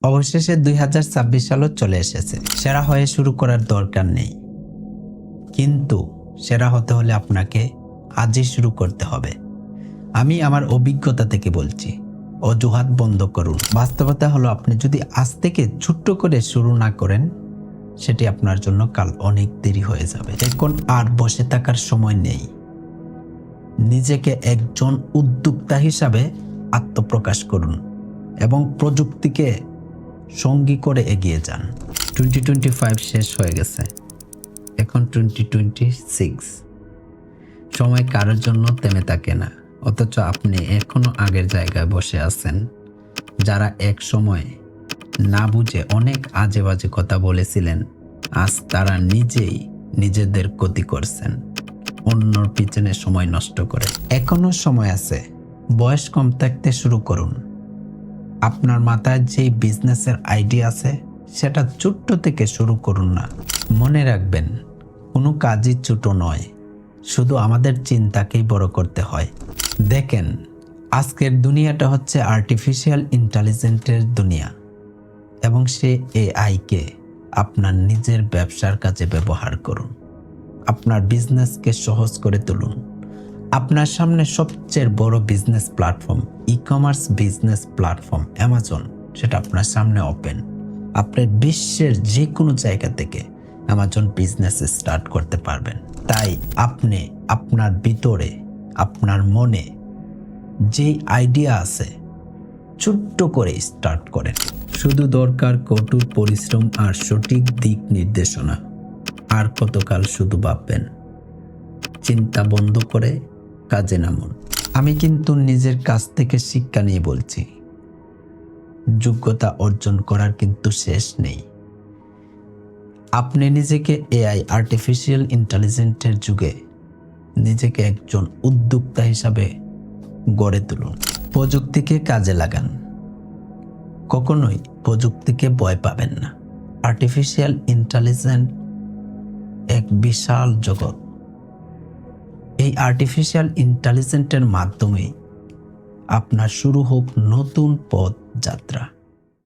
অবশেষে 2026 সালও চলে এসেছে। সেরা হয়ে শুরু করার দরকার নেই, কিন্তু সেরা হতে হলে আপনাকে আজই শুরু করতে হবে। আমি আমার অভিজ্ঞতা থেকে বলছি, অজুহাত বন্ধ করুন। বাস্তবতা হলো, আপনি যদি আজ থেকে ছোট্ট করে শুরু না করেন, সেটি আপনার জন্য কাল অনেক দেরি হয়ে যাবে। এখন আর বসে থাকার সময় নেই। নিজেকে একজন উদ্যোক্তা হিসাবে আত্মপ্রকাশ করুন এবং প্রযুক্তিকে সঙ্গী করে এগিয়ে যান। 2025 শেষ হয়ে গেছে, এখন 2026। সময় কারোর জন্য থেমে থাকে না, অথচ আপনি এখনো আগের জায়গায় বসে আছেন। যারা এক সময় না বুঝে অনেক আজে বাজে কথা বলেছিলেন, আজ তারা নিজেই নিজেদের ক্ষতি করছেন অন্যর পিছনে সময় নষ্ট করে। এখনো সময় আছে, বয়স কম থাকতে শুরু করুন। আপনার মাথায় যেই বিজনেসের আইডিয়া আছে, সেটা ছোট্ট থেকে শুরু করুন না। মনে রাখবেন, কোনো কাজই ছোট নয়, শুধু আমাদের চিন্তাকেই বড় করতে হয়। দেখেন, আজকের দুনিয়াটা হচ্ছে আর্টিফিশিয়াল ইন্টেলিজেন্সের দুনিয়া, এবং সে এআইকে আপনার নিজের ব্যবসার কাজে ব্যবহার করুন। আপনার বিজনেসকে সহজ করে তুলুন। আপনার সামনে সবচেয়ে বড় business platform, e-commerce business platform Amazon, সেটা আপনার সামনে ওপেন। আপনি বিশ্বের যে কোনো জায়গা থেকে অ্যামাজন বিজনেস স্টার্ট করতে পারবেন। তাই আপনি আপনার ভিতরে, আপনার মনে যে আইডিয়া আছে, ছোট্ট করে স্টার্ট করেন। শুধু দরকার কঠোর পরিশ্রম আর সঠিক দিক নির্দেশনা। আর কতকাল শুধু ভাববেন? চিন্তা বন্ধ করে কাজে নামুন। আমি কিন্তু নিজের কাছ থেকে শিক্ষা নিয়ে বলছি, যোগ্যতা অর্জন করার কিন্তু শেষ নেই। আপনি নিজেকে এআই, আর্টিফিশিয়াল ইন্টেলিজেন্সের যুগে নিজেকে একজন উদ্যোক্তা হিসাবে গড়ে তুলুন। প্রযুক্তিকে কাজে লাগান, কখনোই প্রযুক্তিকে ভয় পাবেন না। আর্টিফিশিয়াল ইন্টেলিজেন্স এক বিশাল জগৎ। এই আর্টিফিশিয়াল ইন্টেলিজেন্সের মাধ্যমে আপনার শুরু হোক নতুন পথ যাত্রা।